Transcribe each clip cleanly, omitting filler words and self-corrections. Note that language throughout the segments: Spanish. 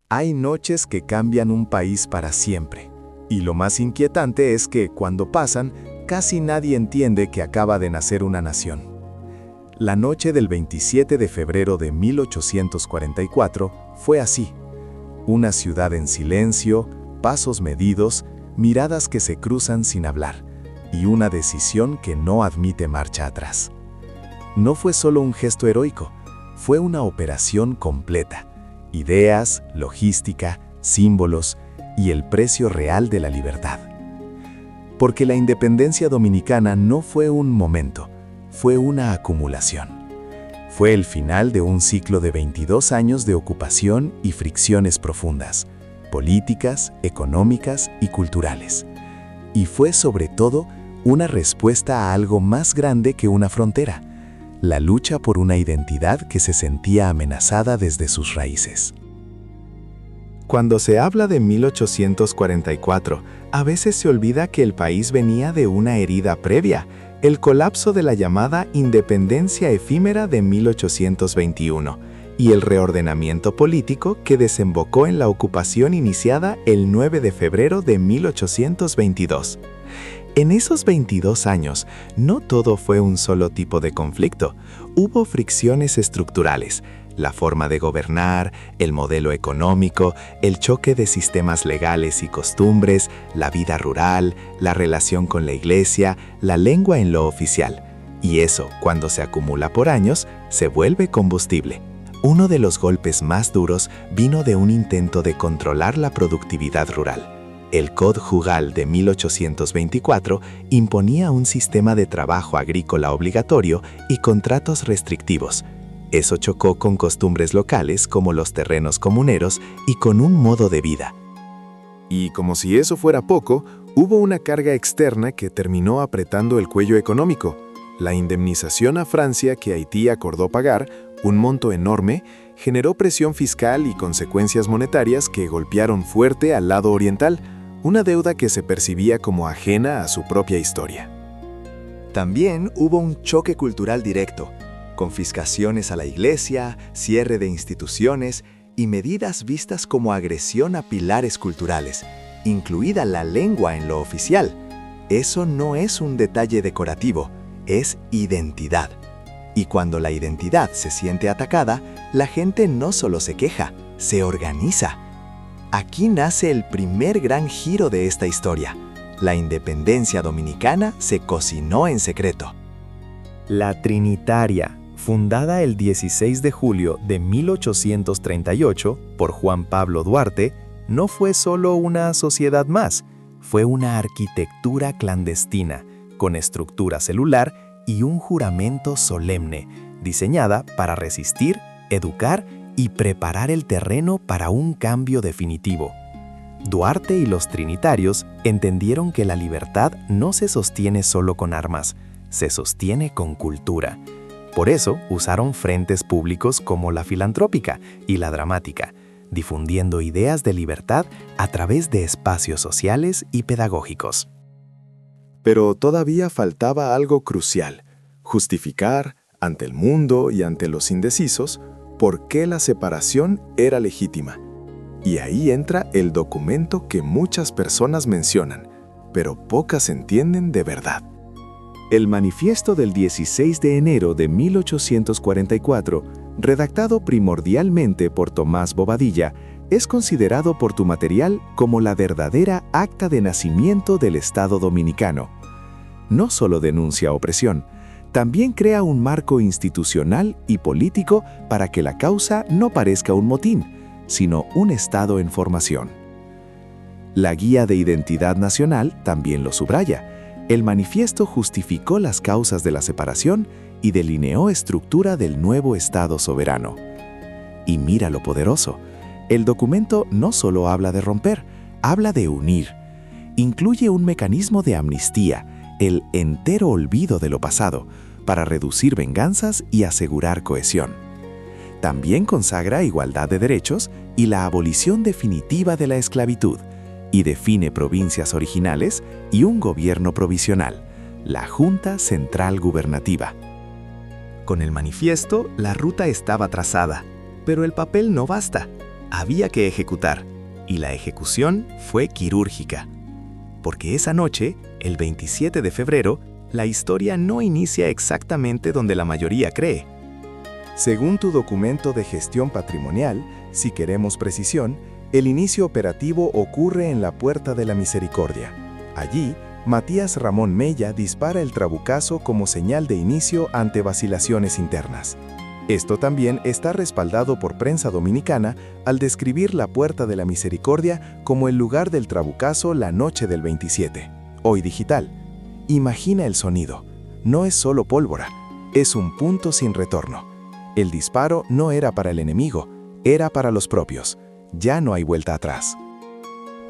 Hay noches que cambian un país para siempre. Y lo más inquietante es que, cuando pasan, casi nadie entiende que acaba de nacer una nación. La noche del 27 de febrero de 1844 fue así. Una ciudad en silencio, pasos medidos, miradas que se cruzan sin hablar, y una decisión que no admite marcha atrás. No fue solo un gesto heroico, fue una operación completa. Ideas, logística, símbolos y el precio real de la libertad. Porque la independencia dominicana no fue un momento, fue una acumulación. Fue el final de un ciclo de 22 años de ocupación y fricciones profundas, políticas, económicas y culturales. Y fue sobre todo una respuesta a algo más grande que una frontera, la lucha por una identidad que se sentía amenazada desde sus raíces. Cuando se habla de 1844, a veces se olvida que el país venía de una herida previa, el colapso de la llamada independencia efímera de 1821 y el reordenamiento político que desembocó en la ocupación iniciada el 9 de febrero de 1822. En esos 22 años, no todo fue un solo tipo de conflicto. Hubo fricciones estructurales, la forma de gobernar, el modelo económico, el choque de sistemas legales y costumbres, la vida rural, la relación con la iglesia, la lengua en lo oficial. Y eso, cuando se acumula por años, se vuelve combustible. Uno de los golpes más duros vino de un intento de controlar la productividad rural. El Código Jugal de 1824 imponía un sistema de trabajo agrícola obligatorio y contratos restrictivos. Eso chocó con costumbres locales como los terrenos comuneros y con un modo de vida. Y como si eso fuera poco, hubo una carga externa que terminó apretando el cuello económico. La indemnización a Francia que Haití acordó pagar, un monto enorme, generó presión fiscal y consecuencias monetarias que golpearon fuerte al lado oriental, una deuda que se percibía como ajena a su propia historia. También hubo un choque cultural directo, confiscaciones a la iglesia, cierre de instituciones y medidas vistas como agresión a pilares culturales, incluida la lengua en lo oficial. Eso no es un detalle decorativo, es identidad. Y cuando la identidad se siente atacada, la gente no solo se queja, se organiza. Aquí nace el primer gran giro de esta historia. La independencia dominicana se cocinó en secreto. La Trinitaria, fundada el 16 de julio de 1838 por Juan Pablo Duarte, no fue solo una sociedad más, fue una arquitectura clandestina, con estructura celular y un juramento solemne, diseñada para resistir, educar y preparar el terreno para un cambio definitivo. Duarte y los trinitarios entendieron que la libertad no se sostiene solo con armas, se sostiene con cultura. Por eso usaron frentes públicos como la filantrópica y la dramática, difundiendo ideas de libertad a través de espacios sociales y pedagógicos. Pero todavía faltaba algo crucial: justificar, ante el mundo y ante los indecisos, por qué la separación era legítima. Y ahí entra el documento que muchas personas mencionan, pero pocas entienden de verdad. El Manifiesto del 16 de enero de 1844, redactado primordialmente por Tomás Bobadilla, es considerado por Tu Material como la verdadera acta de nacimiento del Estado dominicano. No solo denuncia opresión, también crea un marco institucional y político para que la causa no parezca un motín, sino un Estado en formación. La Guía de Identidad Nacional también lo subraya. El manifiesto justificó las causas de la separación y delineó estructura del nuevo Estado soberano. Y mira lo poderoso. El documento no solo habla de romper, habla de unir. Incluye un mecanismo de amnistía, el entero olvido de lo pasado, para reducir venganzas y asegurar cohesión. También consagra igualdad de derechos y la abolición definitiva de la esclavitud, y define provincias originales y un gobierno provisional, la Junta Central Gubernativa. Con el manifiesto, la ruta estaba trazada, pero el papel no basta. Había que ejecutar, y la ejecución fue quirúrgica. Porque esa noche, el 27 de febrero, la historia no inicia exactamente donde la mayoría cree. Según tu documento de gestión patrimonial, si queremos precisión, el inicio operativo ocurre en la Puerta de la Misericordia. Allí, Matías Ramón Mella dispara el trabucazo como señal de inicio ante vacilaciones internas. Esto también está respaldado por prensa dominicana al describir la Puerta de la Misericordia como el lugar del trabucazo la noche del 27. Hoy digital. Imagina el sonido. No es solo pólvora, es un punto sin retorno. El disparo no era para el enemigo, era para los propios. Ya no hay vuelta atrás.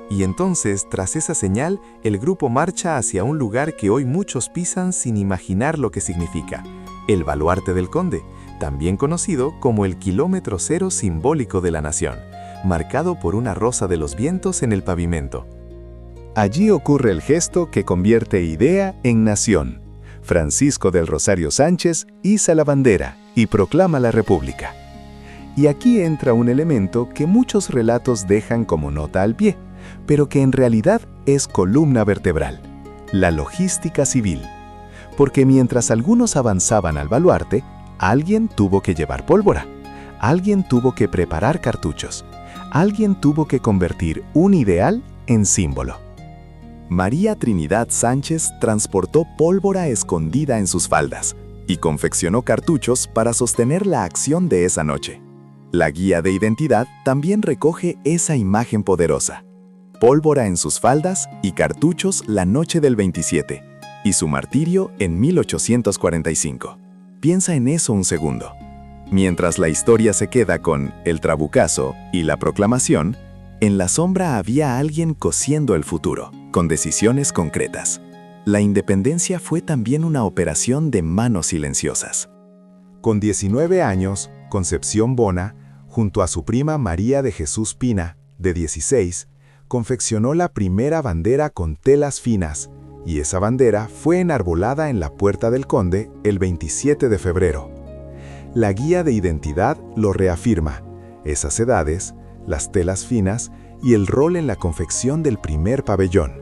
Y entonces, tras esa señal, el grupo marcha hacia un lugar que hoy muchos pisan sin imaginar lo que significa: el Baluarte del Conde, también conocido como el kilómetro cero simbólico de la nación, marcado por una rosa de los vientos en el pavimento. Allí ocurre el gesto que convierte idea en nación. Francisco del Rosario Sánchez iza la bandera y proclama la República. Y aquí entra un elemento que muchos relatos dejan como nota al pie, pero que en realidad es columna vertebral: la logística civil. Porque mientras algunos avanzaban al baluarte, alguien tuvo que llevar pólvora, alguien tuvo que preparar cartuchos, alguien tuvo que convertir un ideal en símbolo. María Trinidad Sánchez transportó pólvora escondida en sus faldas y confeccionó cartuchos para sostener la acción de esa noche. La guía de identidad también recoge esa imagen poderosa: pólvora en sus faldas y cartuchos la noche del 27, y su martirio en 1845. Piensa en eso un segundo. Mientras la historia se queda con el trabucazo y la proclamación, en la sombra había alguien cosiendo el futuro, con decisiones concretas. La independencia fue también una operación de manos silenciosas. Con 19 años, Concepción Bona, junto a su prima María de Jesús Pina, de 16, confeccionó la primera bandera con telas finas, y esa bandera fue enarbolada en la Puerta del Conde el 27 de febrero. La guía de identidad lo reafirma: esas edades, las telas finas y el rol en la confección del primer pabellón.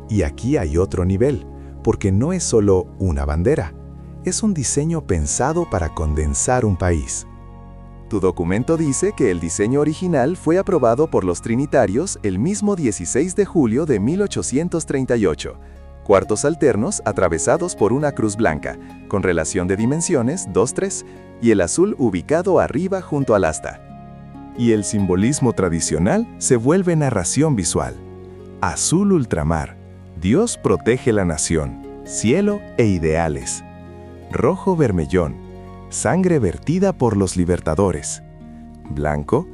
Y aquí hay otro nivel, porque no es solo una bandera, es un diseño pensado para condensar un país. Tu documento dice que el diseño original fue aprobado por los trinitarios el mismo 16 de julio de 1838, cuartos alternos atravesados por una cruz blanca, con relación de dimensiones 2:3, y el azul ubicado arriba junto al asta. Y el simbolismo tradicional se vuelve narración visual. Azul ultramar, Dios protege la nación, cielo e ideales. Rojo vermellón, sangre vertida por los libertadores. Blanco,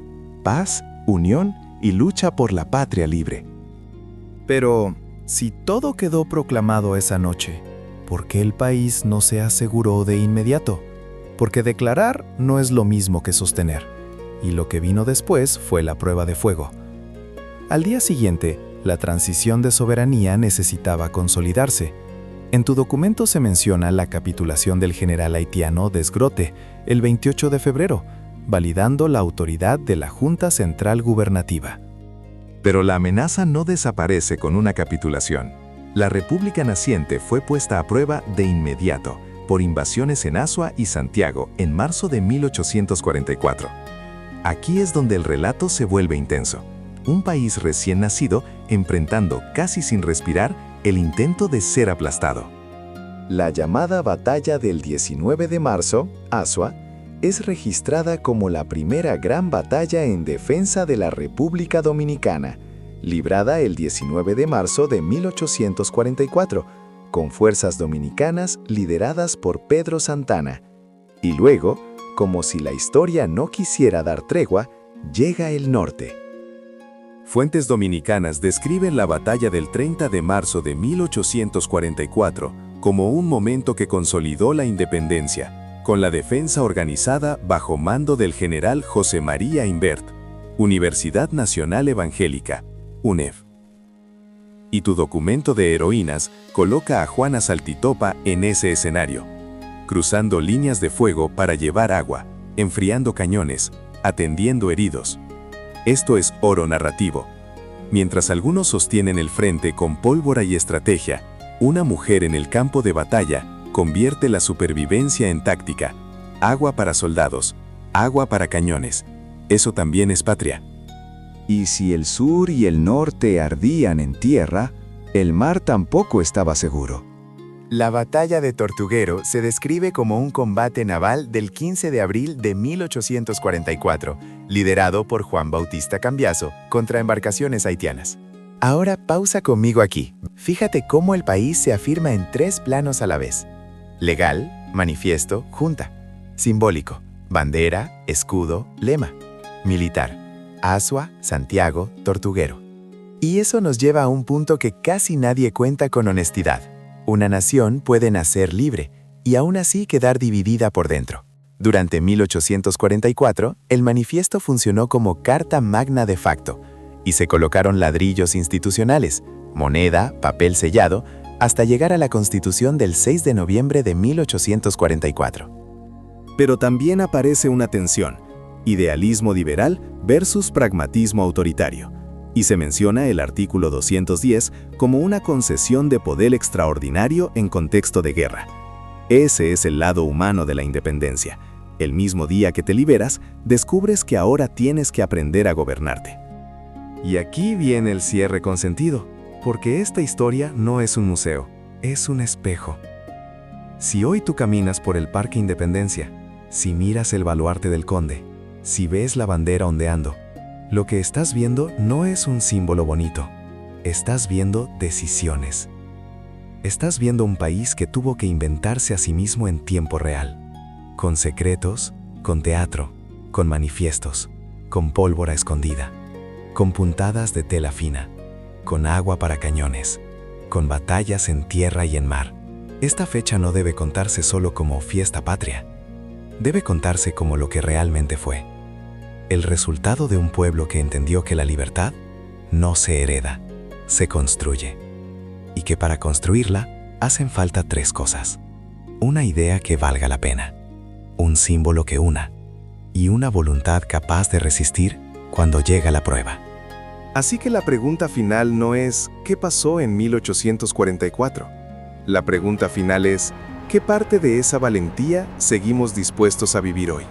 paz, unión y lucha por la patria libre. Pero, si todo quedó proclamado esa noche, ¿por qué el país no se aseguró de inmediato? Porque declarar no es lo mismo que sostener, y lo que vino después fue la prueba de fuego. Al día siguiente, la transición de soberanía necesitaba consolidarse. En tu documento se menciona la capitulación del general haitiano Des Grotte el 28 de febrero, validando la autoridad de la Junta Central Gubernativa. Pero la amenaza no desaparece con una capitulación. La República naciente fue puesta a prueba de inmediato por invasiones en Azua y Santiago en marzo de 1844. Aquí es donde el relato se vuelve intenso. Un país recién nacido enfrentando casi sin respirar el intento de ser aplastado. La llamada Batalla del 19 de marzo, Azua, es registrada como la primera gran batalla en defensa de la República Dominicana, librada el 19 de marzo de 1844, con fuerzas dominicanas lideradas por Pedro Santana. Y luego, como si la historia no quisiera dar tregua, llega el norte. Fuentes dominicanas describen la batalla del 30 de marzo de 1844 como un momento que consolidó la independencia, con la defensa organizada bajo mando del general José María Imbert, Universidad Nacional Evangélica, UNEV. Y tu documento de heroínas coloca a Juana Saltitopa en ese escenario, cruzando líneas de fuego para llevar agua, enfriando cañones, atendiendo heridos. Esto es oro narrativo. Mientras algunos sostienen el frente con pólvora y estrategia, una mujer en el campo de batalla convierte la supervivencia en táctica. Agua para soldados, agua para cañones. Eso también es patria. Y si el sur y el norte ardían en tierra, el mar tampoco estaba seguro. La batalla de Tortuguero se describe como un combate naval del 15 de abril de 1844, liderado por Juan Bautista Cambiaso contra embarcaciones haitianas. Ahora pausa conmigo aquí. Fíjate cómo el país se afirma en 3 planos a la vez: legal, manifiesto, junta; simbólico, bandera, escudo, lema; militar, Azua, Santiago, Tortuguero. Y eso nos lleva a un punto que casi nadie cuenta con honestidad. Una nación puede nacer libre y aún así quedar dividida por dentro. Durante 1844, el manifiesto funcionó como carta magna de facto y se colocaron ladrillos institucionales, moneda, papel sellado, hasta llegar a la Constitución del 6 de noviembre de 1844. Pero también aparece una tensión: idealismo liberal versus pragmatismo autoritario. Y se menciona el artículo 210 como una concesión de poder extraordinario en contexto de guerra. Ese es el lado humano de la independencia. El mismo día que te liberas, descubres que ahora tienes que aprender a gobernarte. Y aquí viene el cierre con sentido, porque esta historia no es un museo, es un espejo. Si hoy tú caminas por el Parque Independencia, si miras el baluarte del Conde, si ves la bandera ondeando, lo que estás viendo no es un símbolo bonito. Estás viendo decisiones. Estás viendo un país que tuvo que inventarse a sí mismo en tiempo real. Con secretos, con teatro, con manifiestos, con pólvora escondida, con puntadas de tela fina, con agua para cañones, con batallas en tierra y en mar. Esta fecha no debe contarse solo como fiesta patria. Debe contarse como lo que realmente fue. El resultado de un pueblo que entendió que la libertad no se hereda, se construye. Y que para construirla hacen falta 3 cosas: una idea que valga la pena, un símbolo que una, y una voluntad capaz de resistir cuando llega la prueba. Así que la pregunta final no es ¿qué pasó en 1844? La pregunta final es ¿qué parte de esa valentía seguimos dispuestos a vivir hoy?